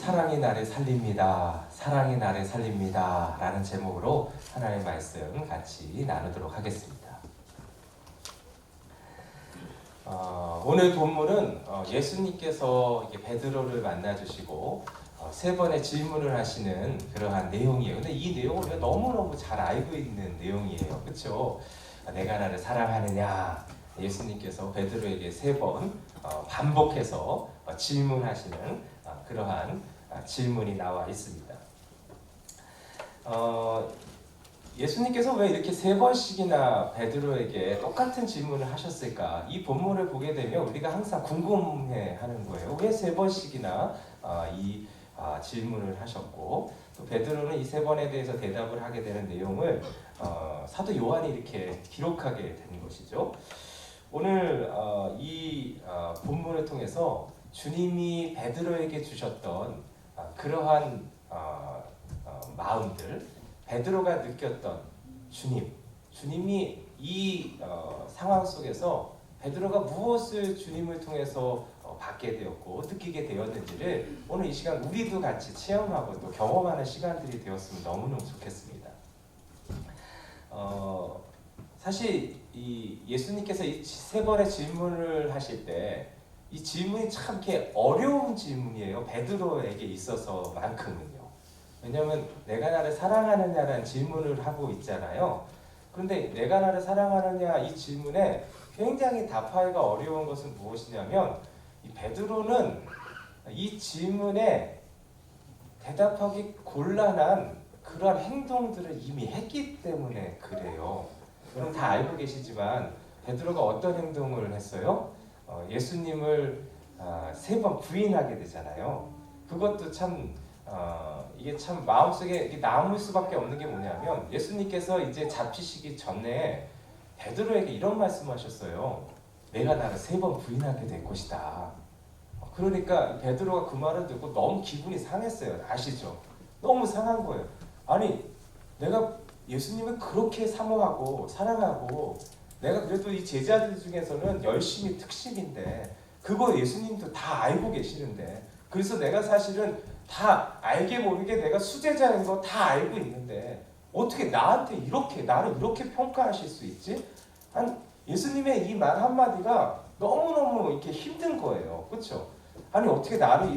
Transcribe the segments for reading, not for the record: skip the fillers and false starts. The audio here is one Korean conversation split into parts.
사랑이 나를 살립니다. 사랑이 나를 살립니다. 라는 제목으로 하나님의 말씀 같이 나누도록 하겠습니다. 오늘 본문은 예수님께서 베드로를 만나주시고 세 번의 질문을 하시는 그러한 내용이에요. 근데 이 내용을 우리가 너무너무 잘 알고 있는 내용이에요. 그렇죠? 내가 나를 사랑하느냐? 예수님께서 베드로에게 세 번 반복해서 질문하시는 그러한 질문이 나와 있습니다. 예수님께서 왜 이렇게 세 번씩이나 베드로에게 똑같은 질문을 하셨을까? 이 본문을 보게 되면 우리가 항상 궁금해하는 거예요. 왜 세 번씩이나 이 질문을 하셨고, 또 베드로는 이 세 번에 대해서 대답을 하게 되는 내용을 사도 요한이 이렇게 기록하게 된 것이죠. 오늘 이 본문을 통해서 주님이 베드로에게 주셨던 그러한 마음들, 베드로가 느꼈던 주님이 이 상황 속에서 베드로가 무엇을 주님을 통해서 받게 되었고 느끼게 되었는지를 오늘 이 시간 우리도 같이 체험하고 또 경험하는 시간들이 되었으면 너무너무 좋겠습니다. 사실 이 예수님께서 이 세 번의 질문을 하실 때 이 질문이 참 이렇게 어려운 질문이에요. 베드로에게 있어서만큼은요. 왜냐하면 내가 나를 사랑하느냐라는 질문을 하고 있잖아요. 그런데 내가 나를 사랑하느냐 이 질문에 굉장히 답하기가 어려운 것은 무엇이냐면 이 베드로는 이 질문에 대답하기 곤란한 그러한 행동들을 이미 했기 때문에 그래요. 여러분 다 알고 계시지만 베드로가 어떤 행동을 했어요? 예수님을 세 번 부인하게 되잖아요. 그것도 참 이게 참 마음속에 이게 남을 수밖에 없는 게 뭐냐면 예수님께서 이제 잡히시기 전에 베드로에게 이런 말씀하셨어요. 내가 나를 세 번 부인하게 될 것이다. 그러니까 베드로가 그 말을 듣고 너무 기분이 상했어요. 아시죠? 너무 상한 거예요. 아니 내가 예수님을 그렇게 사모하고 사랑하고 내가 그래도 이 제자들 중에서는 열심히 특심인데 그거 예수님도 다 알고 계시는데 그래서 내가 사실은 다 알게 모르게 내가 수제자인 거 다 알고 있는데 어떻게 나한테 나를 이렇게 평가하실 수 있지? 예수님의 이 말 한마디가 너무너무 이렇게 힘든 거예요. 그렇죠? 아니 어떻게 나를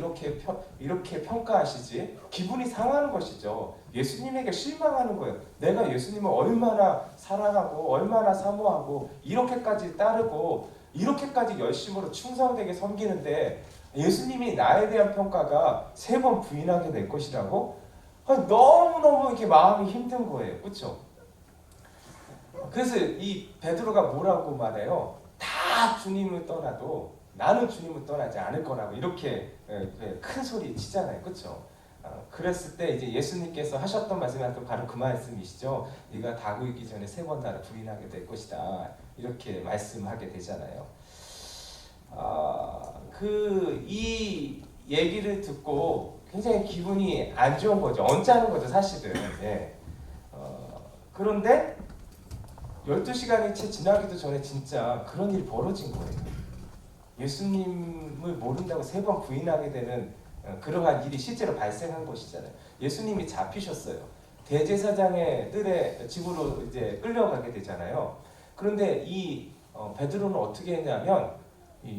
이렇게 평가하시지? 기분이 상하는 것이죠. 예수님에게 실망하는 거예요. 내가 예수님을 얼마나 사랑하고 얼마나 사모하고 이렇게까지 따르고 이렇게까지 열심으로 충성되게 섬기는데 예수님이 나에 대한 평가가 세 번 부인하게 될 것이라고? 아니, 너무너무 이렇게 마음이 힘든 거예요. 그렇죠? 그래서 이 베드로가 뭐라고 말해요? 다 주님을 떠나도 나는 주님을 떠나지 않을 거라고 이렇게 큰 소리 치잖아요. 그렇죠? 그랬을 때 이제 예수님께서 하셨던 말씀이 바로 그 말씀이시죠. 네가 다구이기 전에 세 번 나를 부인하게 될 것이다. 이렇게 말씀하게 되잖아요. 이 얘기를 듣고 굉장히 기분이 안 좋은 거죠. 언짢은 거죠, 사실은. 예. 그런데 12시간이 채 지나기도 전에 진짜 그런 일이 벌어진 거예요. 예수님을 모른다고 세 번 부인하게 되는 그러한 일이 실제로 발생한 것이잖아요. 예수님이 잡히셨어요. 대제사장의 뜰에 집으로 이제 끌려가게 되잖아요. 그런데 이 베드로는 어떻게 했냐면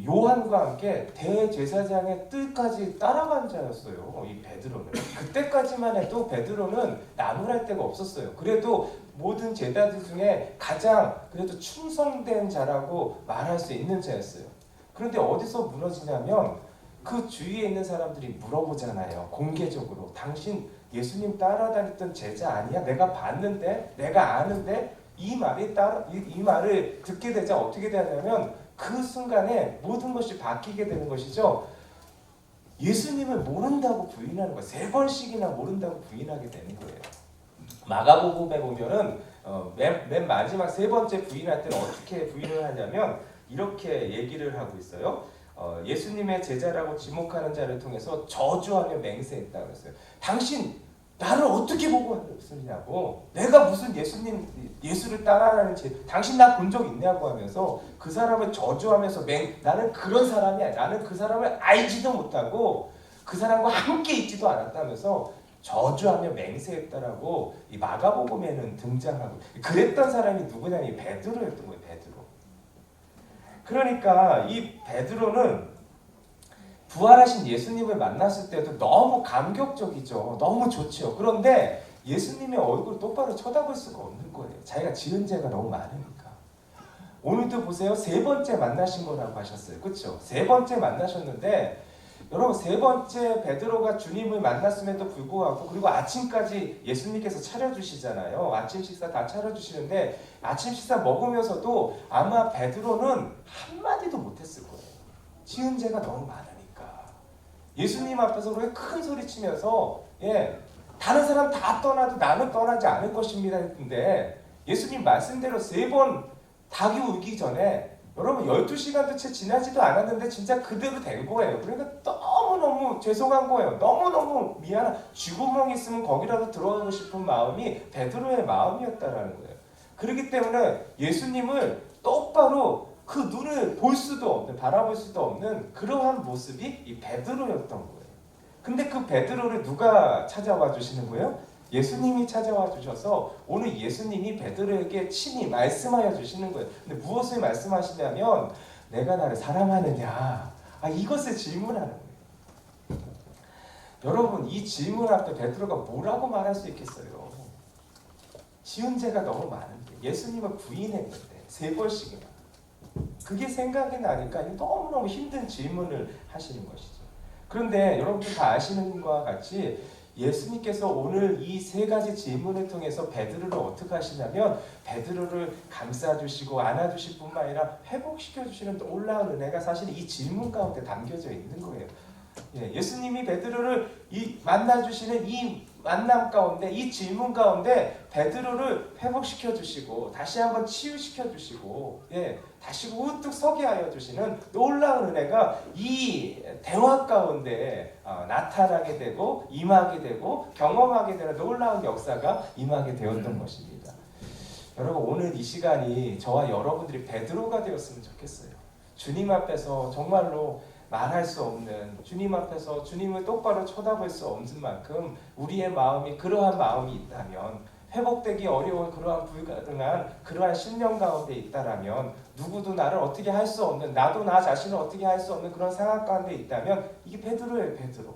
요한과 함께 대제사장의 뜰까지 따라간 자였어요. 이 베드로는. 그때까지만 해도 베드로는 나무랄 데가 없었어요. 그래도 모든 제자들 중에 가장 그래도 충성된 자라고 말할 수 있는 자였어요. 그런데 어디서 무너지냐면 그 주위에 있는 사람들이 물어보잖아요. 공개적으로. 당신 예수님 따라다녔던 제자 아니야? 내가 봤는데? 내가 아는데? 이 말을 듣게 되자 어떻게 되냐면 그 순간에 모든 것이 바뀌게 되는 것이죠. 예수님을 모른다고 부인하는 거예요. 세 번씩이나 모른다고 부인하게 되는 거예요. 마가복음에 보면은 맨 마지막 세 번째 부인할 때는 어떻게 부인을 하냐면 이렇게 얘기를 하고 있어요. 예수님의 제자라고 지목하는 자를 통해서 저주하며 맹세했다 그랬어요. 당신 나를 어떻게 보고 쓰냐고. 내가 무슨 예수를 따라하는 당신 나 본 적 있냐고 하면서 그 사람을 저주하면서 나는 그런 사람이 아니야. 나는 그 사람을 알지도 못하고 그 사람과 함께 있지도 않았다면서 저주하며 맹세했다라고 이 마가복음에는 등장하고, 그랬던 사람이 누구냐면 베드로였던 거예요. 베드로. 그러니까 이 베드로는 부활하신 예수님을 만났을 때도 너무 감격적이죠. 너무 좋죠. 그런데 예수님의 얼굴을 똑바로 쳐다볼 수가 없는 거예요. 자기가 지은 죄가 너무 많으니까. 오늘도 보세요. 세 번째 만나신 거라고 하셨어요. 그렇죠? 세 번째 만나셨는데, 여러분 세 번째 베드로가 주님을 만났음에도 불구하고, 그리고 아침까지 예수님께서 차려주시잖아요. 아침 식사 다 차려주시는데 아침 식사 먹으면서도 아마 베드로는 한마디도 못했을 거예요. 지은 죄가 너무 많으니까. 예수님 앞에서 그렇게 큰 소리 치면서 다른 사람 다 떠나도 나는 떠나지 않을 것입니다 했는데, 예수님 말씀대로 세 번 닭이 울기 전에 여러분 12시간도 채 지나지도 않았는데 진짜 그대로 된 거예요. 그러니까 너무너무 죄송한 거예요. 너무너무 미안한, 쥐구멍이 있으면 거기라도 들어가고 싶은 마음이 베드로의 마음이었다라는 거예요. 그렇기 때문에 예수님을 똑바로 그 눈을 볼 수도 없는, 바라볼 수도 없는 그러한 모습이 이 베드로였던 거예요. 근데 그 베드로를 누가 찾아와 주시는 거예요? 예수님이 찾아와 주셔서 오늘 예수님이 베드로에게 친히 말씀하여 주시는 거예요. 근데 무엇을 말씀하시냐면, 내가 나를 사랑하느냐, 이것을 질문하는 거예요. 여러분 이 질문 앞에 베드로가 뭐라고 말할 수 있겠어요? 지은 죄가 너무 많은데, 예수님을 부인했는데 세 번씩이나. 그게 생각이 나니까 너무너무 힘든 질문을 하시는 것이죠. 그런데 여러분들 다 아시는 것과 같이 예수님께서 오늘 이 세 가지 질문을 통해서 베드로를 어떻게 하시냐면, 베드로를 감싸주시고 안아주실 뿐만 아니라 회복시켜주시는 놀라운 은혜가 사실 이 질문 가운데 담겨져 있는 거예요. 예수님이 베드로를 만나주시는 이 만남 가운데, 이 질문 가운데 베드로를 회복시켜 주시고 다시 한번 치유시켜 주시고 다시 우뚝 서게 하여 주시는 놀라운 은혜가 이 대화 가운데 나타나게 되고 임하게 되고 경험하게 되는 놀라운 역사가 임하게 되었던 것입니다. 여러분 오늘 이 시간이 저와 여러분들이 베드로가 되었으면 좋겠어요. 주님 앞에서 정말로 말할 수 없는, 주님 앞에서 주님을 똑바로 쳐다볼 수 없는 만큼 우리의 마음이 그러한 마음이 있다면, 회복되기 어려운 그러한 불가능한 그러한 심령 가운데 있다라면, 누구도 나를 어떻게 할 수 없는, 나도 나 자신을 어떻게 할 수 없는 그런 상황 가운데 있다면 이게 베드로예요. 베드로.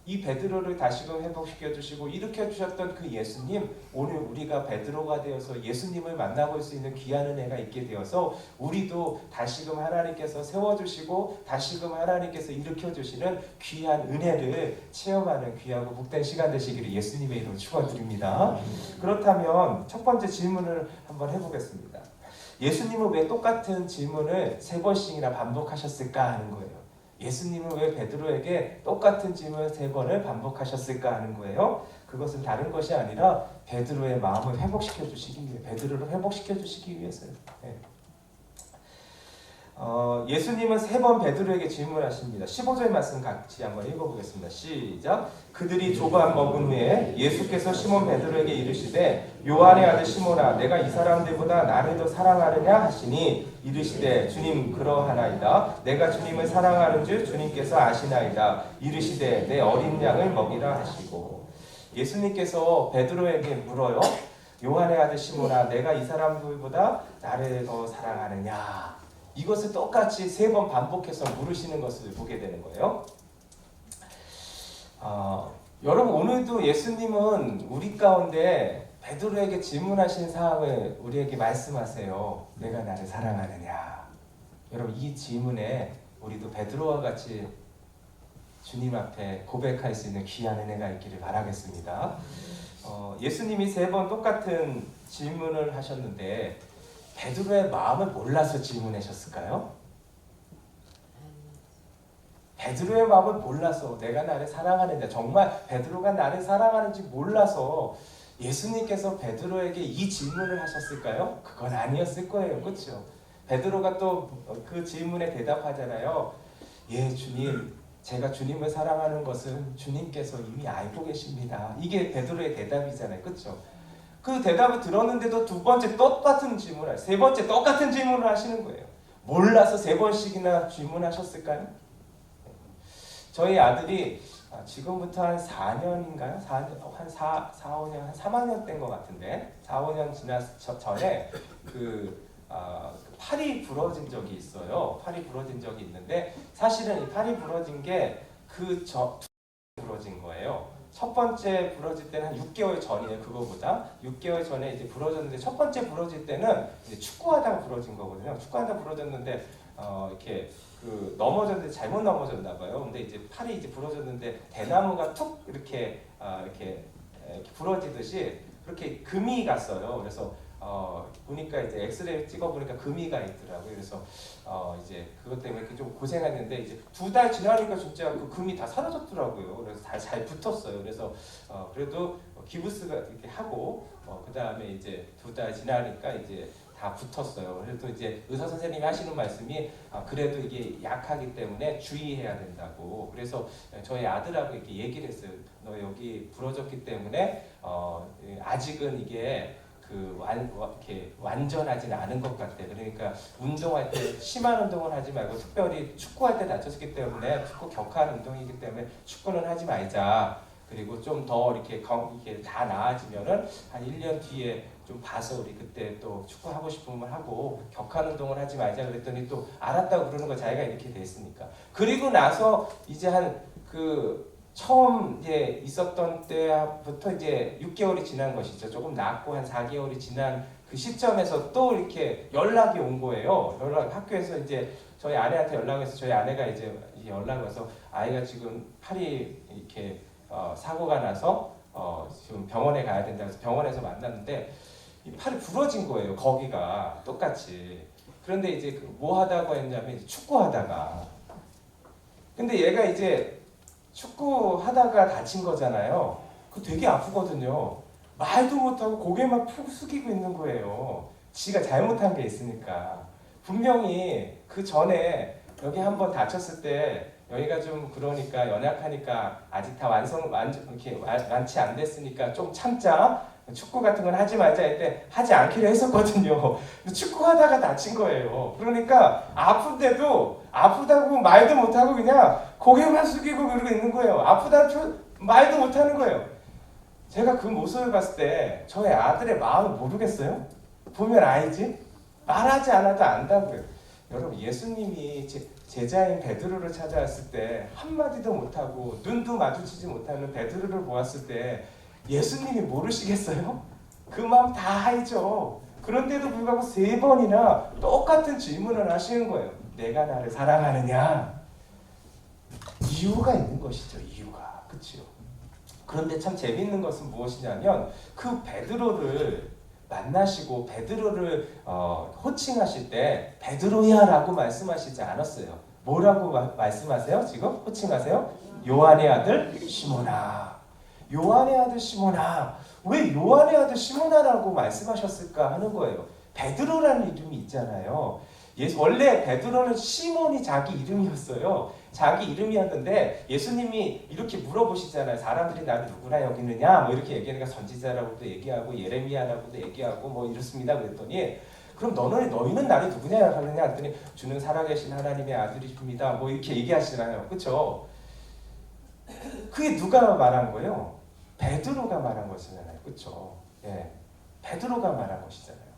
이 베드로를 다시금 회복시켜 주시고 일으켜 주셨던 그 예수님, 오늘 우리가 베드로가 되어서 예수님을 만나볼 수 있는 귀한 은혜가 있게 되어서 우리도 다시금 하나님께서 세워주시고 다시금 하나님께서 일으켜 주시는 귀한 은혜를 체험하는 귀하고 복된 시간 되시기를 예수님의 이름으로 축원드립니다. 그렇다면 첫 번째 질문을 한번 해보겠습니다. 예수님은 왜 똑같은 질문을 세 번씩이나 반복하셨을까 하는 거예요. 예수님은 왜 베드로에게 똑같은 질문을 세 번을 반복하셨을까 하는 거예요. 그것은 다른 것이 아니라 베드로의 마음을 회복시켜 주시기 위해, 베드로를 회복시켜 주시기 위해서요. 예수님은 세 번 베드로에게 질문하십니다. 15절 말씀 같이 한번 읽어보겠습니다. 시작. 그들이 조각 먹은 후에 예수께서 시몬 베드로에게 이르시되, 요한의 아들 시몬아, 내가 이 사람들보다 나를 더 사랑하느냐 하시니, 이르시되 주님 그러하나이다. 내가 주님을 사랑하는 줄 주님께서 아시나이다. 이르시되 내 어린 양을 먹이라 하시고. 예수님께서 베드로에게 물어요. 요한의 아들 시몬아, 내가 이 사람들보다 나를 더 사랑하느냐? 이것을 똑같이 세 번 반복해서 물으시는 것을 보게 되는 거예요. 여러분 오늘도 예수님은 우리 가운데 베드로에게 질문하신 사항을 우리에게 말씀하세요. 내가 나를 사랑하느냐? 여러분 이 질문에 우리도 베드로와 같이 주님 앞에 고백할 수 있는 귀한 은혜가 있기를 바라겠습니다. 예수님이 세 번 똑같은 질문을 하셨는데 베드로의 마음을 몰라서 질문하셨을까요? 베드로의 마음을 몰라서, 내가 나를 사랑하느냐, 정말 베드로가 나를 사랑하는지 몰라서 예수님께서 베드로에게 이 질문을 하셨을까요? 그건 아니었을 거예요. 그렇죠? 베드로가 또 그 질문에 대답하잖아요. 예, 주님, 제가 주님을 사랑하는 것은 주님께서 이미 알고 계십니다. 이게 베드로의 대답이잖아요. 그렇죠? 그 대답을 들었는데도 두 번째 똑같은 질문을, 세 번째 똑같은 질문을 하시는 거예요. 몰라서 세 번씩이나 질문하셨을까요? 저희 아들이 지금부터 한 4년인가요? 5년, 한 3학년 때인 것 같은데 4, 5년 전에 팔이 부러진 적이 있어요. 팔이 부러진 적이 있는데 사실은 이 팔이 부러진 게 부러진 거예요. 첫 번째 부러질 때는 한 6개월 전이에요. 그거보다 6개월 전에 이제 부러졌는데 첫 번째 부러질 때는 이제 축구하다가 부러진 거거든요. 축구하다가 부러졌는데 이렇게 넘어졌는데 잘못 넘어졌나 봐요. 근데 이제 팔이 이제 부러졌는데 대나무가 툭 이렇게 부러지듯이 그렇게 금이 갔어요. 그래서 보니까 이제 엑스레이 찍어 보니까 금이가 있더라고요. 그래서 이제 그것 때문에 이렇게 좀 고생했는데 이제 2달 지나니까 진짜 그 금이 다 사라졌더라고요. 그래서 잘 붙었어요. 그래서 그래도 기부스가 이렇게 하고 그 다음에 이제 2달 지나니까 이제 다 붙었어요. 그래도 이제 의사 선생님이 하시는 말씀이 그래도 이게 약하기 때문에 주의해야 된다고. 그래서 저희 아들하고 이렇게 얘기를 했어요. 너 여기 부러졌기 때문에 아직은 이게 이렇게 완전하지는 않은 것 같아. 그러니까 운동할 때 심한 운동을 하지 말고 특별히 축구할 때 다쳤기 때문에 축구 격한 운동이기 때문에 축구는 하지 말자. 그리고 좀 더 이렇게 다 나아지면은 한 1년 뒤에 좀 봐서 우리 그때 또 축구 하고 싶으면 하고 격한 운동을 하지 말자 그랬더니 또 알았다고 그러는 거 자기가 이렇게 됐으니까. 그리고 나서 이제 처음 이제 있었던 때부터 이제 6개월이 지난 것이죠. 조금 낫고 한 4개월이 지난 그 시점에서 또 이렇게 연락이 온 거예요. 학교에서 이제 저희 아내한테 연락해서 저희 아내가 이제 연락을 와서 아이가 지금 팔이 이렇게 사고가 나서 지금 병원에 가야 된다 해서 병원에서 만났는데 이 팔이 부러진 거예요. 거기가 똑같이. 그런데 이제 뭐 하다가 했냐면 이제 축구하다가. 근데 얘가 이제 축구하다가 다친 거잖아요. 그 되게 아프거든요. 말도 못하고 고개만 푹 숙이고 있는 거예요. 지가 잘못한 게 있으니까. 분명히 그 전에 여기 한번 다쳤을 때 여기가 좀 그러니까 연약하니까 아직 다 이렇게 완치 안 됐으니까 좀 참자. 축구 같은 건 하지 말자 했때 하지 않기로 했었거든요. 축구하다가 다친 거예요. 그러니까 아픈데도 아프다고 말도 못하고 그냥 고개만 숙이고 그러고 있는 거예요. 아프다는 말도 못하는 거예요. 제가 그 모습을 봤을 때 저희 아들의 마음을 모르겠어요? 보면 알지? 말하지 않아도 안다고요. 여러분 예수님이 제자인 베드로를 찾아왔을 때 한마디도 못하고 눈도 마주치지 못하는 베드로를 보았을 때 예수님이 모르시겠어요? 그 마음 다 알죠. 그런데도 불구하고 3번이나 똑같은 질문을 하시는 거예요. 내가 나를 사랑하느냐? 이유가 있는 것이죠. 이유가. 그렇죠. 그런데 참 재밌는 것은 무엇이냐면 그 베드로를 만나시고 베드로를 호칭하실 때 베드로야라고 말씀하시지 않았어요. 뭐라고 말씀하세요? 지금 호칭하세요? 요한의 아들 시몬아. 요한의 아들 시몬아. 왜 요한의 아들 시몬아라고 말씀하셨을까 하는 거예요. 베드로라는 이름이 있잖아요. 원래 베드로는 시몬이 자기 이름이었어요. 자기 이름이었는데 예수님이 이렇게 물어보시잖아요. 사람들이 나를 누구나 여기느냐? 뭐 이렇게 얘기하니까 선지자라고도 얘기하고 예레미야라고도 얘기하고 뭐 이렇습니다. 그랬더니 그럼 너희는 나를 누구냐 하느냐 했더니 주는 살아계신 하나님의 아들이십니다. 뭐 이렇게 얘기하시잖아요. 그렇죠? 그게 누가 말한 거예요? 베드로가 말한 것이잖아요. 그렇죠? 예. 베드로가 말한 것이잖아요.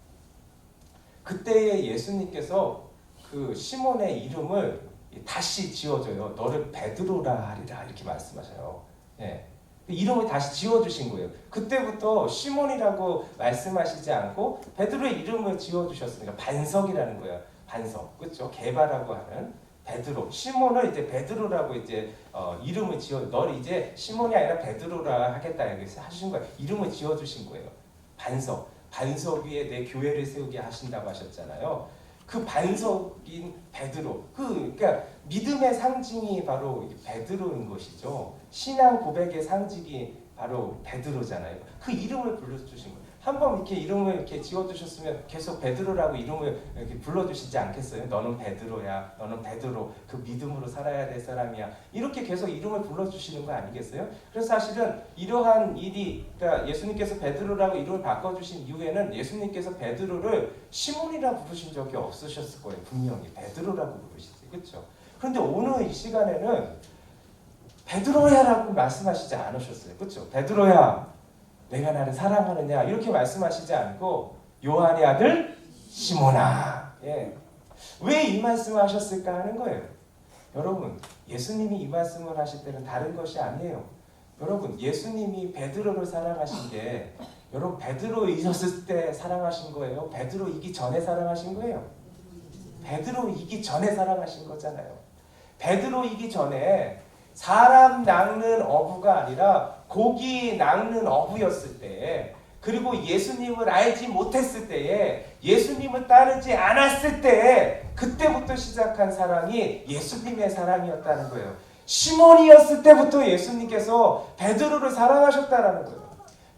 그때에 예수님께서 그 시몬의 이름을 다시 지어줘요. 너를 베드로라 하리라 이렇게 말씀하셔요. 예. 이름을 다시 지어주신 거예요. 그때부터 시몬이라고 말씀하시지 않고 베드로의 이름을 지어주셨으니까 반석이라는 거예요. 반석, 그렇죠? 개바라고 하는 베드로. 시몬을 이제 베드로라고 이제 이름을 너를 이제 시몬이 아니라 베드로라 하겠다 이렇게 하신 거예요. 이름을 지어주신 거예요. 반석 위에 내 교회를 세우게 하신다고 하셨잖아요. 그 반석인 베드로, 그러니까 믿음의 상징이 바로 베드로인 것이죠. 신앙 고백의 상징이 바로 베드로잖아요. 그 이름을 불러주신 거예요. 한번 이렇게 이름을 이렇게 지어주셨으면 계속 베드로라고 이름을 이렇게 불러주시지 않겠어요? 너는 베드로야, 너는 베드로, 그 믿음으로 살아야 될 사람이야. 이렇게 계속 이름을 불러주시는 거 아니겠어요? 그래서 사실은 이러한 일이, 그러니까 예수님께서 베드로라고 이름을 바꿔주신 이후에는 예수님께서 베드로를 시몬이라 부르신 적이 없으셨을 거예요. 분명히 베드로라고 부르시지, 그렇죠? 그런데 오늘 이 시간에는 베드로야라고 말씀하시지 않으셨어요. 그렇죠? 베드로야, 내가 나를 사랑하느냐 이렇게 말씀하시지 않고 요한의 아들 시몬아. 예. 왜 이 말씀을 하셨을까 하는 거예요. 여러분, 예수님이 이 말씀을 하실 때는 다른 것이 아니에요. 여러분, 예수님이 베드로를 사랑하신 게 여러분 베드로이셨을 때 사랑하신 거예요? 베드로이기 전에 사랑하신 거예요? 베드로이기 전에 사랑하신 거잖아요. 베드로이기 전에 사람 낚는 어부가 아니라 고기 낚는 어부였을 때, 그리고 예수님을 알지 못했을 때에, 예수님을 따르지 않았을 때에, 그때부터 시작한 사랑이 예수님의 사랑이었다는 거예요. 시몬이었을 때부터 예수님께서 베드로를 사랑하셨다는 거예요.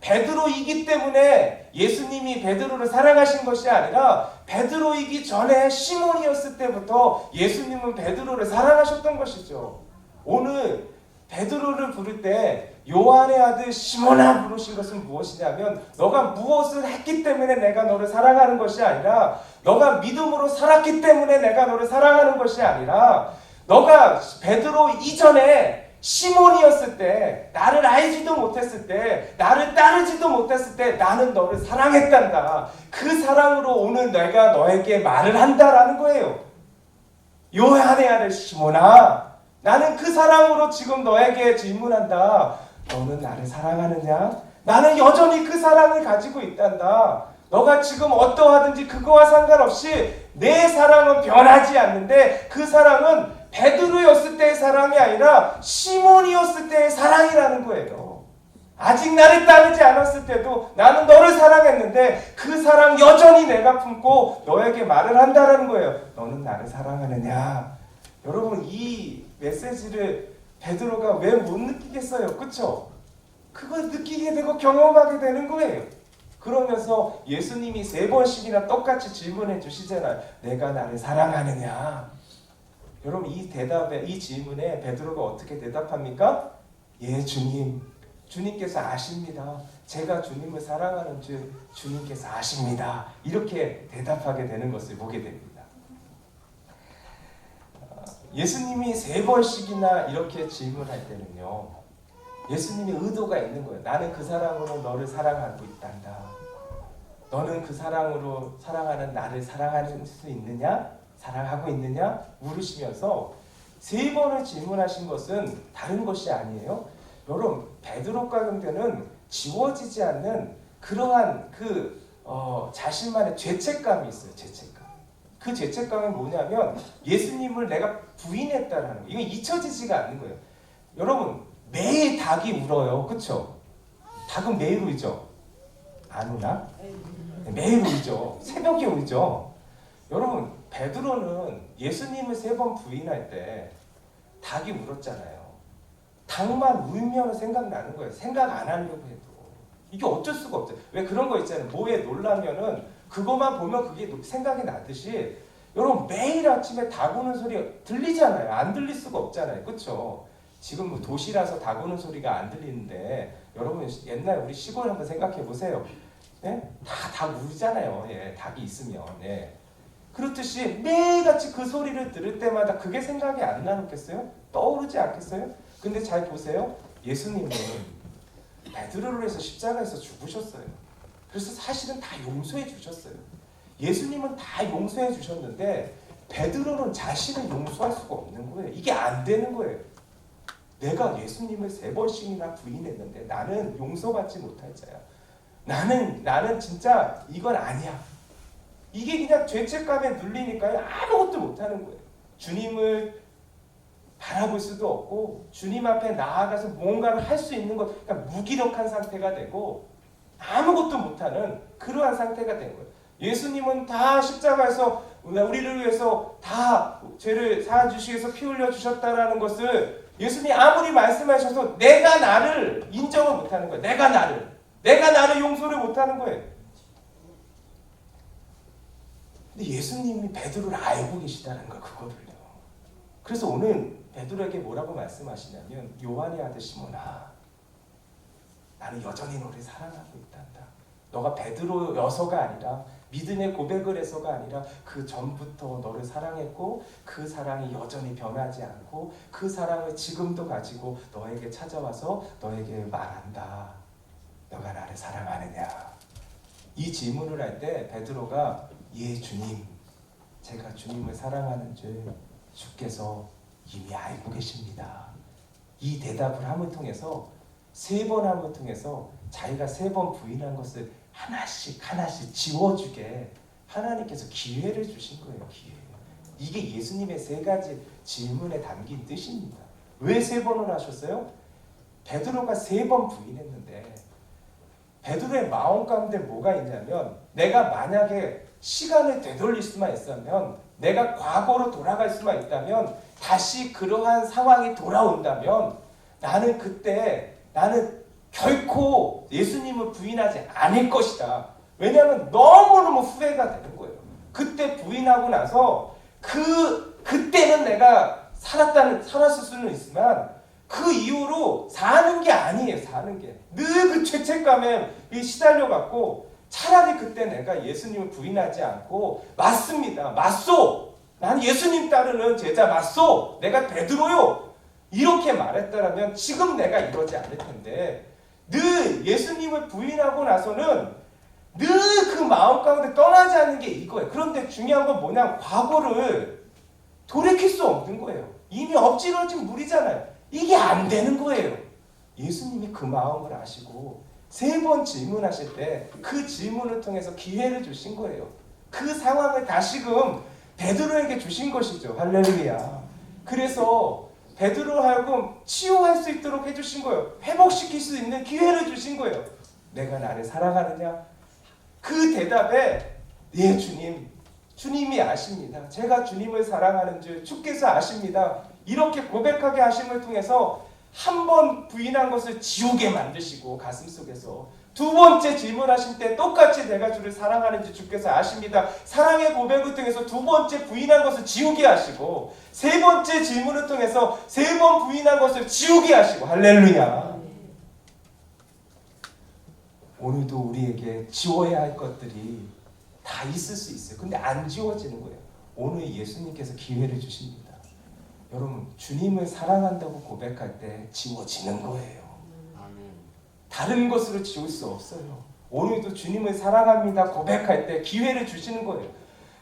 베드로이기 때문에 예수님이 베드로를 사랑하신 것이 아니라 베드로이기 전에 시몬이었을 때부터 예수님은 베드로를 사랑하셨던 것이죠. 오늘 베드로를 부를 때 요한의 아들 시몬아 부르신 것은 무엇이냐면, 너가 무엇을 했기 때문에 내가 너를 사랑하는 것이 아니라, 너가 믿음으로 살았기 때문에 내가 너를 사랑하는 것이 아니라, 너가 베드로 이전에 시몬이었을 때, 나를 알지도 못했을 때, 나를 따르지도 못했을 때 나는 너를 사랑했단다. 그 사랑으로 오늘 내가 너에게 말을 한다라는 거예요. 요한의 아들 시몬아, 나는 그 사랑으로 지금 너에게 질문한다. 너는 나를 사랑하느냐? 나는 여전히 그 사랑을 가지고 있단다. 너가 지금 어떠하든지 그거와 상관없이 내 사랑은 변하지 않는데, 그 사랑은 베드로였을 때의 사랑이 아니라 시몬이었을 때의 사랑이라는 거예요. 아직 나를 따르지 않았을 때도 나는 너를 사랑했는데 그 사랑 여전히 내가 품고 너에게 말을 한다는 거예요. 너는 나를 사랑하느냐? 여러분, 이 메시지를 베드로가 왜 못 느끼겠어요? 그쵸? 그걸 느끼게 되고 경험하게 되는 거예요. 그러면서 예수님이 3번씩이나 똑같이 질문해 주시잖아요. 내가 나를 사랑하느냐? 여러분, 이 대답에, 이 질문에 베드로가 어떻게 대답합니까? 예, 주님. 주님께서 아십니다. 제가 주님을 사랑하는 줄 주님께서 아십니다. 이렇게 대답하게 되는 것을 보게 됩니다. 예수님이 3번씩이나 이렇게 질문할 때는요, 예수님의 의도가 있는 거예요. 나는 그 사랑으로 너를 사랑하고 있단다. 너는 그 사랑으로 사랑하는 나를 사랑할 수 있느냐? 사랑하고 있느냐? 물으시면서 3번을 질문하신 것은 다른 것이 아니에요. 여러분, 베드로 가운데는 지워지지 않는 그러한 자신만의 죄책감이 있어요. 죄책감. 그 죄책감은 뭐냐면 예수님을 내가 부인했다라는 거. 이건 잊혀지지가 않는 거예요. 여러분, 매일 닭이 울어요. 그렇죠? 닭은 매일 울죠? 안 우나? 매일 울죠. 새벽에 울죠. 여러분, 베드로는 예수님을 3번 부인할 때 닭이 울었잖아요. 닭만 울면 생각나는 거예요. 생각 안 하려고 해도. 이게 어쩔 수가 없어요. 왜 그런 거 있잖아요. 뭐에 놀라면은 그것만 보면 그게 생각이 나듯이, 여러분 매일 아침에 닭 우는 소리 들리잖아요. 안 들릴 수가 없잖아요. 그렇죠? 지금 뭐 도시라서 닭 우는 소리가 안 들리는데, 여러분 옛날 우리 시골 한번 생각해 보세요. 네? 다 닭 울잖아요. 예, 닭이 있으면. 예. 그렇듯이 매일같이 그 소리를 들을 때마다 그게 생각이 안 나겠어요? 떠오르지 않겠어요? 근데 잘 보세요. 예수님은 베드로를 위해서 십자가에서 죽으셨어요. 그래서 사실은 다 용서해 주셨어요. 예수님은 다 용서해 주셨는데 베드로는 자신을 용서할 수가 없는 거예요. 이게 안 되는 거예요. 내가 예수님을 3번씩이나 부인했는데 나는 용서받지 못할 자야. 나는 진짜 이건 아니야. 이게 그냥 죄책감에 눌리니까요. 아무것도 못하는 거예요. 주님을 바라볼 수도 없고 주님 앞에 나아가서 뭔가를 할 수 있는 것, 그러니까 무기력한 상태가 되고 아무것도 못하는 그러한 상태가 된 거예요. 예수님은 다 십자가에서 우리를 위해서 다 죄를 사해주시기 위해서 피 흘려주셨다라는 것을 예수님이 아무리 말씀하셔도 내가 나를 인정을 못하는 거예요. 내가 나를 용서를 못하는 거예요. 근데 예수님이 베드로를 알고 계시다는 거, 그거를요. 그래서 오늘 베드로에게 뭐라고 말씀하시냐면, 요한의 아들 시몬아, 나는 여전히 너를 사랑하고 있단다. 너가 베드로여서가 아니라 믿음의 고백을 해서가 아니라 그 전부터 너를 사랑했고 그 사랑이 여전히 변하지 않고 그 사랑을 지금도 가지고 너에게 찾아와서 너에게 말한다. 너가 나를 사랑하느냐? 이 질문을 할 때 베드로가 예 주님, 제가 주님을 사랑하는 줄 주께서 이미 알고 계십니다. 이 대답을 함을 통해서 3번 함을 통해서 자기가 3번 부인한 것을 하나씩 지워주게 하나님께서 기회를 주신 거예요. 기회. 이게 예수님의 3가지 질문에 담긴 뜻입니다. 왜 3번을 하셨어요? 베드로가 3번 부인했는데 베드로의 마음 가운데 뭐가 있냐면 내가 만약에 시간을 되돌릴 수만 있으면 내가 과거로 돌아갈 수만 있다면 다시 그러한 상황이 돌아온다면 나는 그때 결코 예수님을 부인하지 않을 것이다. 왜냐하면 너무너무 후회가 되는 거예요. 그때 부인하고 나서 그때는 내가 살았을 수는 있지만 그 이후로 사는 게 아니에요. 사는 게. 늘 그 죄책감에 시달려 갖고 차라리 그때 내가 예수님을 부인하지 않고 맞습니다. 맞소. 난 예수님 따르는 제자 맞소. 내가 베드로요. 이렇게 말했다라면 지금 내가 이러지 않을 텐데 늘 예수님을 부인하고 나서는 늘 그 마음 가운데 떠나지 않는 게 이거예요. 그런데 중요한 건 뭐냐? 과거를 돌이킬 수 없는 거예요. 이미 엎질러진 물이잖아요. 이게 안 되는 거예요. 예수님이 그 마음을 아시고 3번 질문하실 때 그 질문을 통해서 기회를 주신 거예요. 그 상황을 다시금 베드로에게 주신 것이죠. 할렐루야. 그래서 베드로 하여금 치유할 수 있도록 해주신 거예요. 회복시킬 수 있는 기회를 주신 거예요. 내가 나를 사랑하느냐? 그 대답에 예 주님, 주님이 아십니다. 제가 주님을 사랑하는 줄 주께서 아십니다. 이렇게 고백하게 하심을 통해서 한 번 부인한 것을 지우게 만드시고 가슴속에서 2번째 질문하실 때 똑같이 내가 주를 사랑하는지 주께서 아십니다. 사랑의 고백을 통해서 2번째 부인한 것을 지우게 하시고 3번째 질문을 통해서 3번 부인한 것을 지우게 하시고 할렐루야. 오늘도 우리에게 지워야 할 것들이 다 있을 수 있어요. 근데 안 지워지는 거예요. 오늘 예수님께서 기회를 주십니다. 여러분 주님을 사랑한다고 고백할 때 지워지는 거예요. 다른 것으로 지울 수 없어요. 오늘도 주님을 사랑합니다 고백할 때 기회를 주시는 거예요.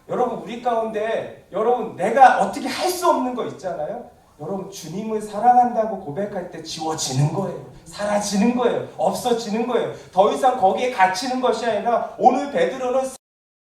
여러분 우리 가운데 여러분 내가 어떻게 할 수 없는 거 있잖아요. 여러분 주님을 사랑한다고 고백할 때 지워지는 거예요. 사라지는 거예요. 없어지는 거예요. 더 이상 거기에 갇히는 것이 아니라 오늘 베드로는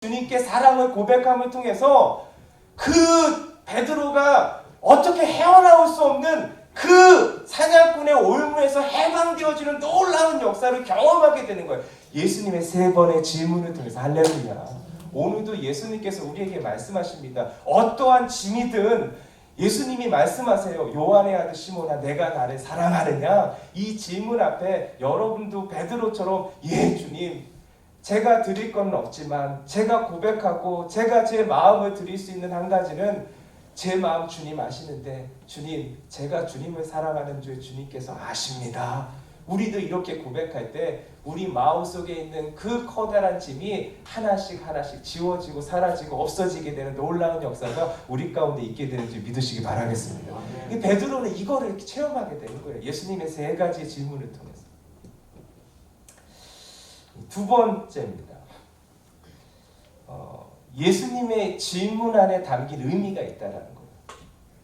주님께 사랑을 고백함을 통해서 그 베드로가 어떻게 헤어나올 수 없는 그 사냥꾼의 올무에서 해방되어지는 놀라운 역사를 경험하게 되는 거예요. 예수님의 3번의 질문을 통해서 할렐루야. 오늘도 예수님께서 우리에게 말씀하십니다. 어떠한 짐이든 예수님이 말씀하세요. 요한의 아들 시몬아 내가 나를 사랑하느냐? 이 질문 앞에 여러분도 베드로처럼 예 주님 제가 드릴 건 없지만 제가 고백하고 제가 제 마음을 드릴 수 있는 한 가지는 제 마음 주님 아시는데 주님 제가 주님을 사랑하는 줄 주님께서 아십니다. 우리도 이렇게 고백할 때 우리 마음속에 있는 그 커다란 짐이 하나씩 지워지고 사라지고 없어지게 되는 놀라운 역사가 우리 가운데 있게 되는 줄 믿으시기 바라겠습니다. 베드로는 이거를 이렇게 체험하게 되는 거예요. 예수님의 3가지 질문을 통해서. 2번째입니다. 예수님의 질문 안에 담긴 의미가 있다라는 거예요.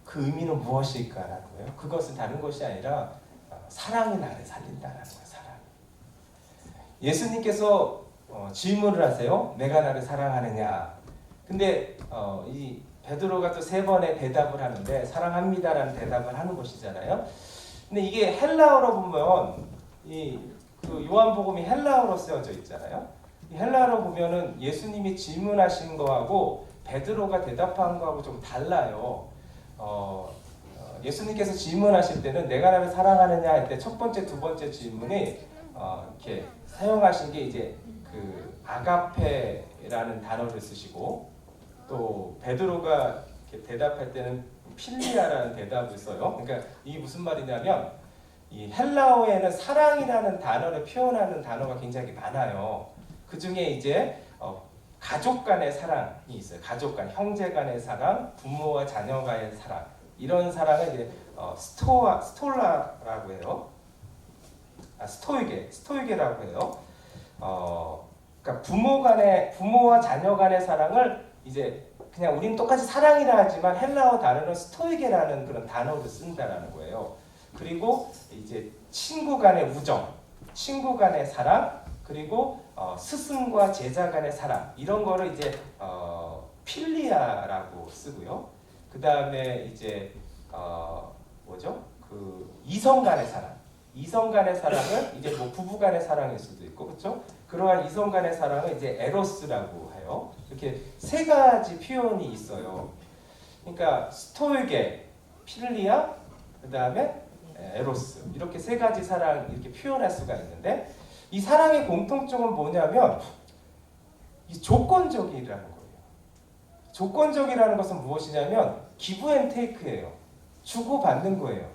그 의미는 무엇일까라는 거예요. 그것은 다른 것이 아니라 사랑이 나를 살린다라는 거예요. 사랑. 예수님께서 질문을 하세요. 내가 나를 사랑하느냐. 근데 이 베드로가 또 3번의 대답을 하는데 사랑합니다라는 대답을 하는 것이잖아요. 근데 이게 헬라어로 보면 그 요한복음이 헬라어로 쓰여져 있잖아요. 헬라어로 보면은 예수님이 질문하신 거하고 베드로가 대답한 거하고 좀 달라요. 예수님께서 질문하실 때는 내가 나를 사랑하느냐 할 때 첫 번째, 2번째 질문이 이렇게 사용하신 게 이제 그 아가페라는 단어를 쓰시고 또 베드로가 이렇게 대답할 때는 필리아라는 대답을 써요. 그러니까 이게 무슨 말이냐면 이 헬라어에는 사랑이라는 단어를 표현하는 단어가 굉장히 많아요. 그 중에 이제 가족 간의 사랑이 있어요. 가족 간, 형제 간의 사랑, 부모와 자녀 간의 사랑. 이런 사랑을 이제 스톨라라고 해요. 스토이게라고 해요. 그러니까 부모와 자녀 간의 사랑을 이제 그냥 우리는 똑같이 사랑이라 하지만 헬라어 단어는 스토이게라는 그런 단어를 쓴다라는 거예요. 그리고 이제 친구 간의 우정, 친구 간의 사랑, 그리고 스승과 제자 간의 사랑 이런 거를 이제 필리아라고 쓰고요. 그 다음에 이제 뭐죠? 그 이성 간의 사랑, 이성 간의 사랑을 이제 뭐 부부 간의 사랑일 수도 있고, 그렇죠? 그러한 이성 간의 사랑을 이제 에로스라고 해요. 이렇게 세 가지 표현이 있어요. 그러니까 스토이게, 필리아, 그 다음에 에로스 이렇게 세 가지 사랑 이렇게 표현할 수가 있는데 이 사랑의 공통점은 뭐냐면 이 조건적이라는 거예요. 조건적이라는 것은 무엇이냐면 기브 앤 테이크예요. 주고받는 거예요.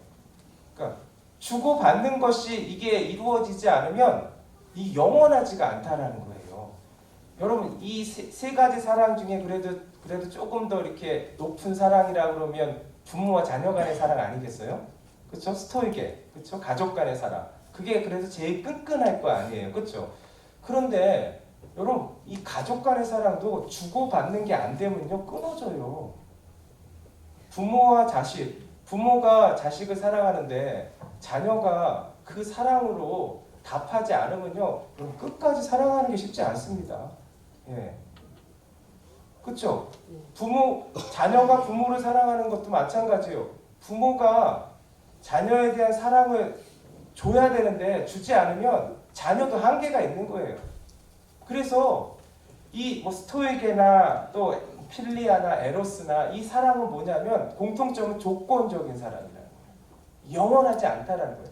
그러니까 주고받는 것이 이게 이루어지지 않으면 이 영원하지가 않다라는 거예요. 여러분 이 세 가지 사랑 중에 그래도 조금 더 이렇게 높은 사랑이라 그러면 부모와 자녀 간의 사랑 아니겠어요? 그렇죠? 스토이게, 그렇죠? 가족 간의 사랑. 그게 그래도 제일 끈끈할 거 아니에요, 그렇죠? 그런데 여러분 이 가족 간의 사랑도 주고받는 게 안 되면요 끊어져요. 부모와 자식, 부모가 자식을 사랑하는데 자녀가 그 사랑으로 답하지 않으면요 끝까지 사랑하는 게 쉽지 않습니다. 예, 그렇죠? 자녀가 부모를 사랑하는 것도 마찬가지예요. 부모가 자녀에 대한 사랑을 줘야 되는데 주지 않으면 자녀도 한계가 있는 거예요. 그래서 이 뭐 스토이게나 또 필리아나 에로스나 이 사랑은 뭐냐면 공통점은 조건적인 사랑이라는 거예요. 영원하지 않다라는 거예요.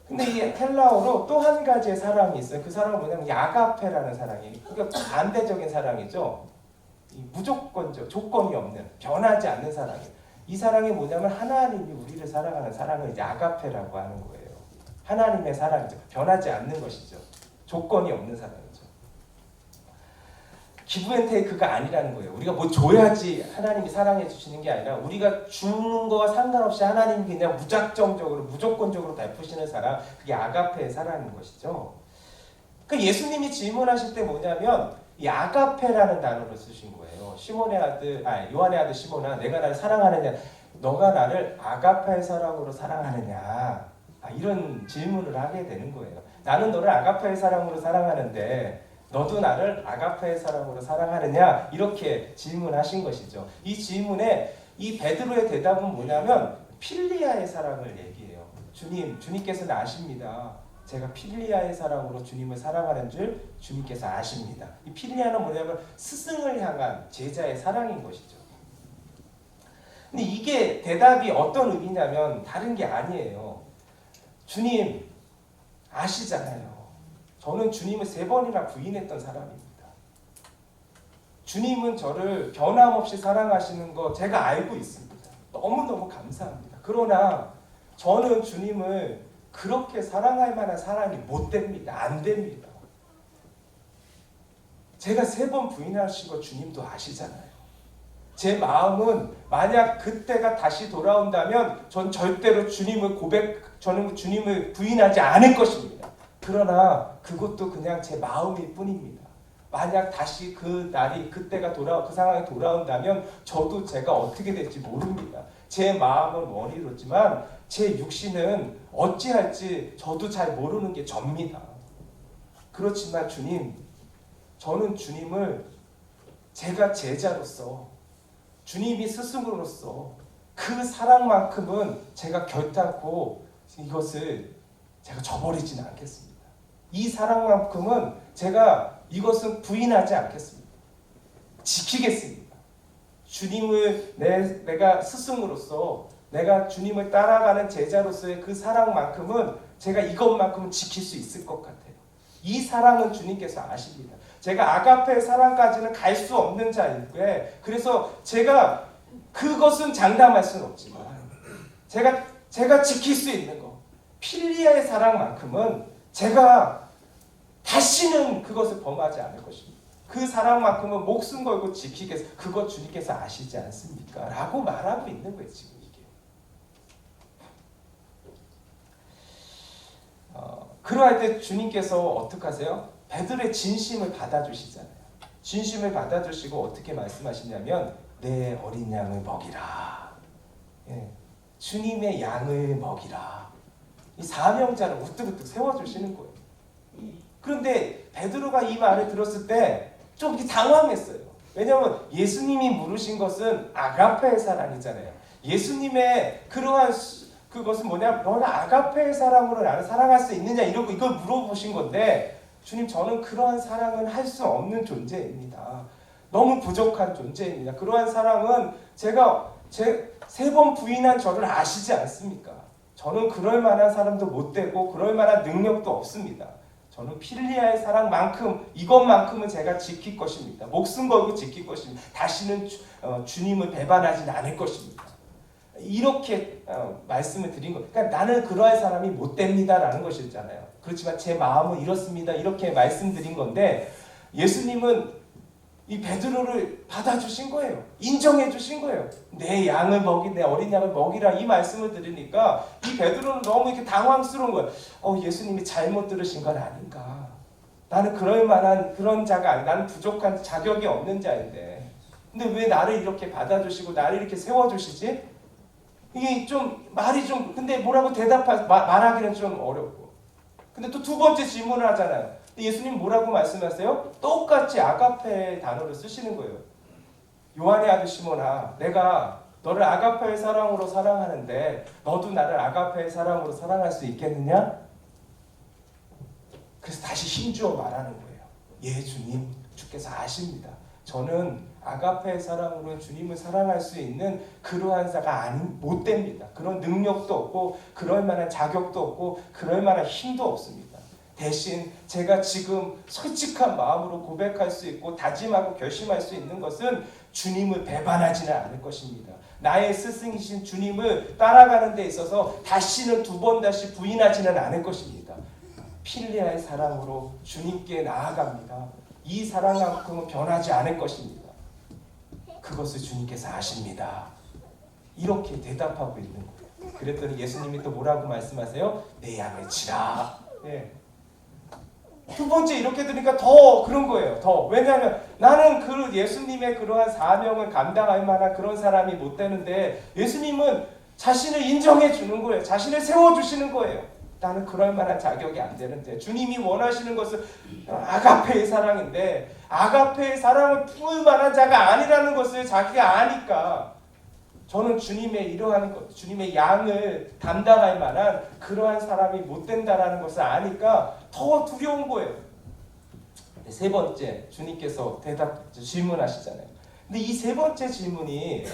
근데 이 헬라어로 또 한 가지의 사랑이 있어요. 그 사랑은 뭐냐면 야가페라는 사랑이. 그러니까 반대적인 사랑이죠. 이 무조건적, 조건이 없는, 변하지 않는 사랑이에요. 이 사랑이 뭐냐면 하나님이 우리를 사랑하는 사랑을 이제 아가페라고 하는 거예요. 하나님의 사랑이죠. 변하지 않는 것이죠. 조건이 없는 사랑이죠. 기브 앤 테이크가 아니라는 거예요. 우리가 뭐 줘야지 하나님이 사랑해 주시는 게 아니라 우리가 주는 거와 상관없이 하나님이 그냥 무작정적으로 무조건적으로 베푸시는 사랑, 그게 아가페의 사랑인 것이죠. 그 예수님이 질문하실 때 뭐냐면 이 아가페라는 단어를 쓰신 거예요. 요한의 아들 시몬아, 내가 나를 사랑하느냐? 너가 나를 아가페의 사랑으로 사랑하느냐? 이런 질문을 하게 되는 거예요. 나는 너를 아가페의 사랑으로 사랑하는데 너도 나를 아가페의 사랑으로 사랑하느냐? 이렇게 질문하신 것이죠. 이 질문에 이 베드로의 대답은 뭐냐면 필리아의 사랑을 얘기해요. 주님께서는 아십니다. 제가 필리아의 사랑으로 주님을 사랑하는 줄 주님께서 아십니다. 이 필리아는 뭐냐면 스승을 향한 제자의 사랑인 것이죠. 근데 이게 대답이 어떤 의미냐면 다른 게 아니에요. 주님 아시잖아요. 저는 주님을 3번이나 부인했던 사람입니다. 주님은 저를 변함없이 사랑하시는 거 제가 알고 있습니다. 너무너무 감사합니다. 그러나 저는 주님을 그렇게 사랑할 만한 사람이 못 됩니다. 안 됩니다. 제가 3번 부인하신 거 주님도 아시잖아요. 제 마음은 만약 그때가 다시 돌아온다면 전 절대로 저는 주님을 부인하지 않을 것입니다. 그러나 그것도 그냥 제 마음일 뿐입니다. 만약 다시 그 상황이 돌아온다면 저도 제가 어떻게 될지 모릅니다. 제 마음은 원이롭지만 제 육신은 어찌할지 저도 잘 모르는 게 접니다. 그렇지만 주님, 저는 주님을 제가 제자로서 주님이 스승으로서 그 사랑만큼은 제가 결단코 이것을 제가 저버리지는 않겠습니다. 이 사랑만큼은 제가 이것은 부인하지 않겠습니다. 지키겠습니다. 주님을 내가 스승으로서 내가 주님을 따라가는 제자로서의 그 사랑만큼은 제가 이것만큼은 지킬 수 있을 것 같아요. 이 사랑은 주님께서 아십니다. 제가 아가페의 사랑까지는 갈 수 없는 자인데 그래서 제가 그것은 장담할 수는 없지만 제가 지킬 수 있는 것 필리아의 사랑만큼은 제가 다시는 그것을 범하지 않을 것입니다. 그 사랑만큼은 목숨 걸고 지키겠어. 그것 주님께서 아시지 않습니까? 라고 말하고 있는 거예요, 지금 이게. 그러할 때 주님께서 어떻게 하세요? 베드로의 진심을 받아주시잖아요. 진심을 받아주시고 어떻게 말씀하시냐면 내 어린 양을 먹이라. 예. 주님의 양을 먹이라. 이 사명자를 우뚝우뚝 세워주시는 거예요. 그런데 베드로가 이 말을 들었을 때 좀 당황했어요. 왜냐하면 예수님이 물으신 것은 아가페의 사랑이잖아요. 예수님의 그러한 그것은 뭐냐? 너는 아가페의 사랑으로 나를 사랑할 수 있느냐? 이걸 물어보신 건데 주님, 저는 그러한 사랑은 할 수 없는 존재입니다. 너무 부족한 존재입니다. 그러한 사랑은 제가 세 번 부인한 저를 아시지 않습니까? 저는 그럴 만한 사람도 못 되고 그럴 만한 능력도 없습니다. 저는 필리아의 사랑만큼 이것만큼은 제가 지킬 것입니다. 목숨 걸고 지킬 것입니다. 다시는 주님을 배반하지는 않을 것입니다. 이렇게 말씀을 드린 거. 그러니까 나는 그러한 사람이 못 됩니다라는 것이잖아요. 그렇지만 제 마음은 이렇습니다. 이렇게 말씀드린 건데 예수님은 이 베드로를 받아주신 거예요. 인정해 주신 거예요. 내 양을 내 어린 양을 먹이라 이 말씀을 들으니까 이 베드로는 너무 이렇게 당황스러운 거예요. 예수님이 잘못 들으신 건 아닌가. 나는 그럴 만한 그런 자가 아니. 나는 부족한 자격이 없는 자인데. 근데 왜 나를 이렇게 받아주시고 나를 이렇게 세워주시지? 이게 근데 뭐라고 말하기는 좀 어렵고. 근데 또 두 번째 질문을 하잖아요. 예수님 뭐라고 말씀하세요? 똑같이 아가페의 단어를 쓰시는 거예요. 요한의 아들 시몬아, 내가 너를 아가페의 사랑으로 사랑하는데 너도 나를 아가페의 사랑으로 사랑할 수 있겠느냐? 그래서 다시 힘주어 말하는 거예요. 예, 주님, 주께서 아십니다. 저는 아가페의 사랑으로 주님을 사랑할 수 있는 그러한 자가 못 됩니다. 그런 능력도 없고 그럴 만한 자격도 없고 그럴 만한 힘도 없습니다. 대신 제가 지금 솔직한 마음으로 고백할 수 있고 다짐하고 결심할 수 있는 것은 주님을 배반하지는 않을 것입니다. 나의 스승이신 주님을 따라가는 데 있어서 다시는 다시 부인하지는 않을 것입니다. 필리아의 사랑으로 주님께 나아갑니다. 이 사랑만큼은 변하지 않을 것입니다. 그것을 주님께서 아십니다. 이렇게 대답하고 있는 거예요. 그랬더니 예수님이 또 뭐라고 말씀하세요? 내 양을 치라. 네. 두 번째 이렇게 들으니까 더 그런 거예요. 왜냐하면 나는 그 예수님의 그러한 사명을 감당할 만한 그런 사람이 못 되는데 예수님은 자신을 인정해 주는 거예요. 자신을 세워주시는 거예요. 나는 그럴 만한 자격이 안 되는데 주님이 원하시는 것은 아가페의 사랑인데 아가페의 사랑을 품을 만한 자가 아니라는 것을 자기가 아니까 저는 주님의 이러한 것, 주님의 양을 담당할 만한 그러한 사람이 못 된다라는 것을 아니까 더 두려운 거예요. 세 번째, 주님께서 질문하시잖아요. 근데 이 세 번째 질문이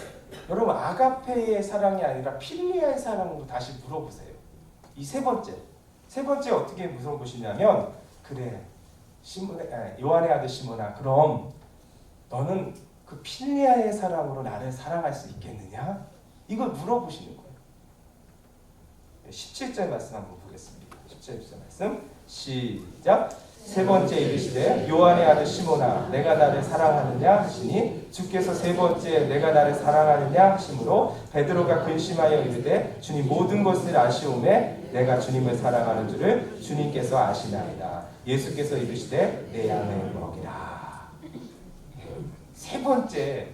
여러분 아가페의 사랑이 아니라 필리아의 사랑으로 다시 물어보세요. 이 세 번째 어떻게 물어보시냐면 그래, 요한의 아들 시몬아, 그럼 너는 그 필리아의 사랑으로 나를 사랑할 수 있겠느냐? 이걸 물어보시는 거예요. 17절 말씀 한번 보겠습니다. 17절 말씀 시작. 세 번째 이르시되 요한의 아들 시몬아, 내가 나를 사랑하느냐 하시니 주께서 세 번째 내가 나를 사랑하느냐 하심으로 베드로가 근심하여 이르되 주님 모든 것을 아시오매 내가 주님을 사랑하는 줄을 주님께서 아시나이다. 예수께서 이르시되 내 양을 먹이라. 세 번째,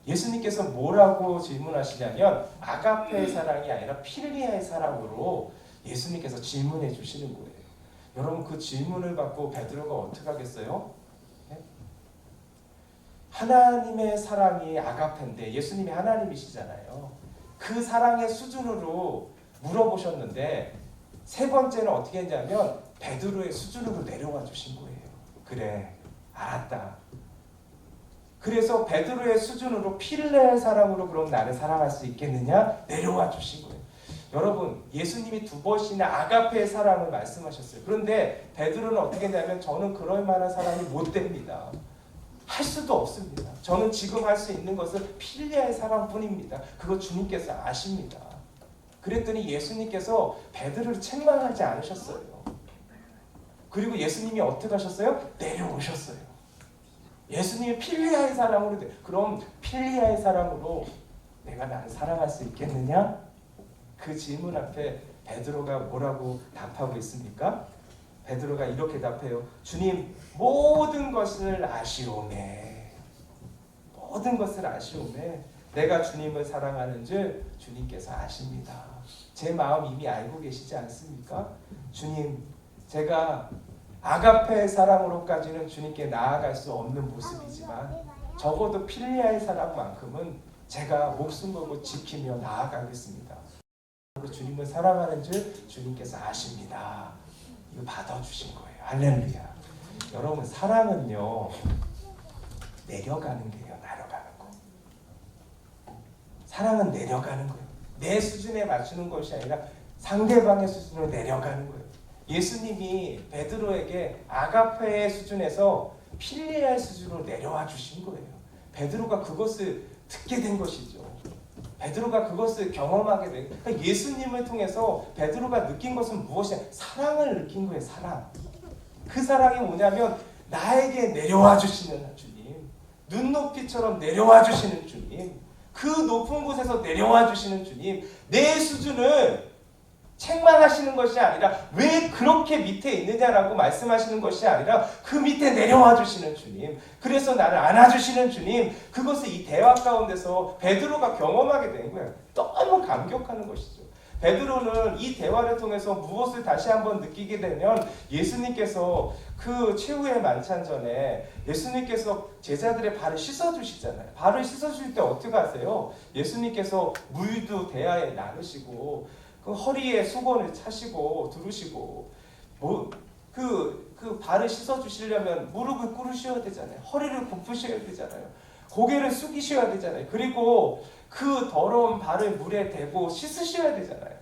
예수님께서 뭐라고 질문하시냐면 아가페의 사랑이 아니라 필리아의 사랑으로 예수님께서 질문해 주시는 거예요. 여러분 그 질문을 받고 베드로가 어떻게 하겠어요? 하나님의 사랑이 아가페인데 예수님이 하나님이시잖아요. 그 사랑의 수준으로 물어보셨는데 세 번째는 어떻게 했냐면 베드로의 수준으로 내려와 주신 거예요. 그래, 알았다. 그래서 베드로의 수준으로 필레의 사랑으로 그럼 나를 사랑할 수 있겠느냐? 내려와 주신 거예요. 여러분 예수님이 두 번이나 아가페의 사랑을 말씀하셨어요. 그런데 베드로는 어떻게 했냐면 저는 그럴 만한 사람이 못 됩니다. 할 수도 없습니다. 저는 지금 할 수 있는 것은 필리아의 사랑뿐입니다. 그거 주님께서 아십니다. 그랬더니 예수님께서 베드로를 책망하지 않으셨어요. 그리고 예수님이 어떻게 하셨어요? 내려오셨어요. 예수님이 필리아의 사랑으로 그럼 필리아의 사랑으로 내가 나를 사랑할 수 있겠느냐? 그 질문 앞에 베드로가 뭐라고 답하고 있습니까? 베드로가 이렇게 답해요. 주님, 모든 것을 아시오매. 모든 것을 아시오매. 내가 주님을 사랑하는 줄 주님께서 아십니다. 제 마음 이미 알고 계시지 않습니까? 주님, 제가 아가페의 사랑으로까지는 주님께 나아갈 수 없는 모습이지만 적어도 필리아의 사랑만큼은 제가 목숨 걸고 지키며 나아가겠습니다. 주님을 사랑하는 줄 주님께서 아십니다. 이거 받아주신 거예요. 할렐루야. 여러분, 사랑은요, 내려가는 게요. 내려가는 거. 사랑은 내려가는 거예요. 내 수준에 맞추는 것이 아니라 상대방의 수준으로 내려가는 거예요. 예수님이 베드로에게 아가페의 수준에서 필리아의 수준으로 내려와 주신 거예요. 베드로가 그것을 듣게 된 것이죠. 베드로가 그것을 경험하게 된, 그러니까 예수님을 통해서 베드로가 느낀 것은 무엇이냐? 사랑을 느낀 거예요. 사랑. 그 사랑이 뭐냐면 나에게 내려와 주시는 주님, 눈높이처럼 내려와 주시는 주님, 그 높은 곳에서 내려와 주시는 주님, 내 수준을 책망하시는 것이 아니라 왜 그렇게 밑에 있느냐라고 말씀하시는 것이 아니라 그 밑에 내려와 주시는 주님, 그래서 나를 안아주시는 주님, 그것을 이 대화 가운데서 베드로가 경험하게 된 거예요. 너무 감격하는 것이죠. 베드로는 이 대화를 통해서 무엇을 다시 한번 느끼게 되면 예수님께서 그 최후의 만찬 전에 예수님께서 제자들의 발을 씻어주시잖아요. 발을 씻어주실 때 어떻게 하세요? 예수님께서 물도 대야에 나르시고 그 허리에 수건을 차시고 두르시고 그 발을 씻어주시려면 무릎을 꿇으셔야 되잖아요. 허리를 굽으셔야 되잖아요. 고개를 숙이셔야 되잖아요. 그리고 그 더러운 발을 물에 대고 씻으셔야 되잖아요.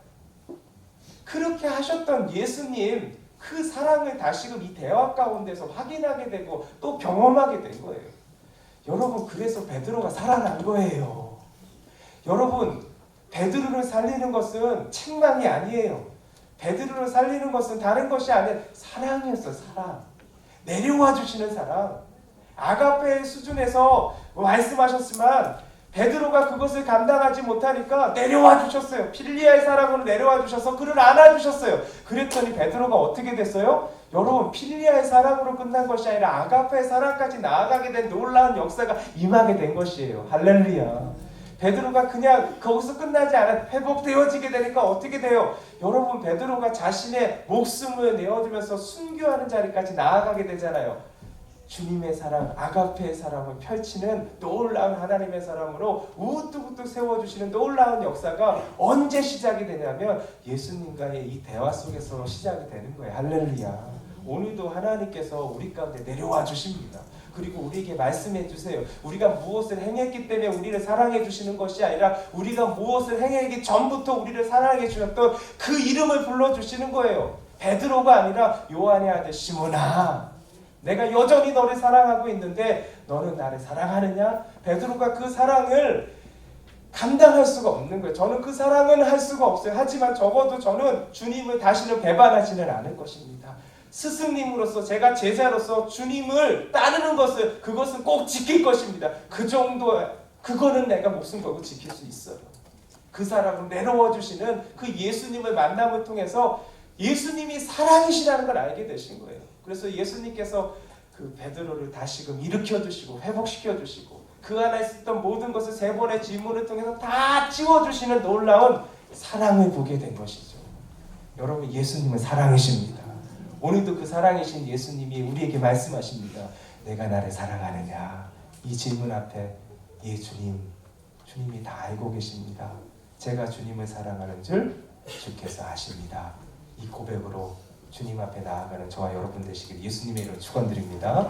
그렇게 하셨던 예수님, 그 사랑을 다시금 이 대화 가운데서 확인하게 되고 또 경험하게 된 거예요. 여러분, 그래서 베드로가 살아난 거예요. 여러분, 베드로를 살리는 것은 책망이 아니에요. 베드로를 살리는 것은 다른 것이 아니라 사랑이었어요. 사랑. 내려와 주시는 사랑. 아가페의 수준에서 말씀하셨지만 베드로가 그것을 감당하지 못하니까 내려와 주셨어요. 필리아의 사랑으로 내려와 주셔서 그를 안아주셨어요. 그랬더니 베드로가 어떻게 됐어요? 여러분, 필리아의 사랑으로 끝난 것이 아니라 아가페의 사랑까지 나아가게 된 놀라운 역사가 임하게 된 것이에요. 할렐루야. 베드로가 그냥 거기서 끝나지 않아 회복되어지게 되니까 어떻게 돼요? 여러분, 베드로가 자신의 목숨을 내어두면서 순교하는 자리까지 나아가게 되잖아요. 주님의 사랑, 아가페의 사랑을 펼치는 놀라운 하나님의 사랑으로 우뚝우뚝 세워주시는 놀라운 역사가 언제 시작이 되냐면 예수님과의 이 대화 속에서 시작이 되는 거예요. 할렐루야. 오늘도 하나님께서 우리 가운데 내려와 주십니다. 그리고 우리에게 말씀해 주세요. 우리가 무엇을 행했기 때문에 우리를 사랑해 주시는 것이 아니라 우리가 무엇을 행하기 전부터 우리를 사랑해 주셨던 그 이름을 불러주시는 거예요. 베드로가 아니라 요한의 아들 시몬아, 내가 여전히 너를 사랑하고 있는데 너는 나를 사랑하느냐? 베드로가 그 사랑을 감당할 수가 없는 거예요. 저는 그 사랑은 할 수가 없어요. 하지만 적어도 저는 주님을 다시는 배반하지는 않을 것입니다. 스승님으로서, 제가 제자로서 주님을 따르는 것을, 그것은 꼭 지킬 것입니다. 그 정도, 그거는 내가 목숨 걸고 지킬 수 있어요. 그 사랑을 내려와 주시는 그 예수님을 만남을 통해서 예수님이 사랑이시라는 걸 알게 되신 거예요. 그래서 예수님께서 그 베드로를 다시금 일으켜 주시고 회복시켜 주시고 그 안에 있었던 모든 것을 세 번의 질문을 통해서 다 지워주시는 놀라운 사랑을 보게 된 것이죠. 여러분, 예수님은 사랑이십니다. 오늘도 그 사랑이신 예수님이 우리에게 말씀하십니다. 내가 나를 사랑하느냐? 이 질문 앞에 예 주님, 주님이 다 알고 계십니다. 제가 주님을 사랑하는 줄 주께서 아십니다. 이 고백으로 주님 앞에 나아가는 저와 여러분 되시길 예수님의 이름으로 축원드립니다.